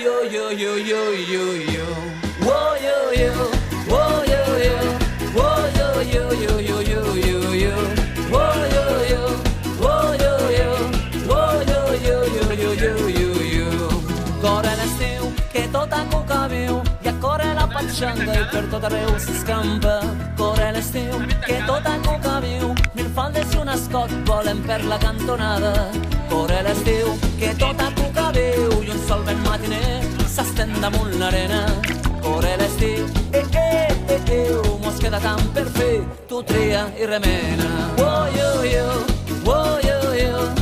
yo yo yo yo yo yo. Whoa yo yo, whoa yo yo, whoa yo yo yo yo yo yo yo. Whoa yo yo, whoa yo yo, whoa yo yo yo yo yo yo yo. Corre l'estiu que tot a cuca viu i a corre la patxanga i per tot arreu s'escampa. Corre l'estiu que tot a cuca viu, mil faldes i un escot volen per la cantonada. Corre l'estiu que tot a cuca viu i un sol ben matiner s'estén damunt l'arena. Corre l'estiu, mos queda tant per fer, tu tria i remena. Oh yo yo, oh yo yo.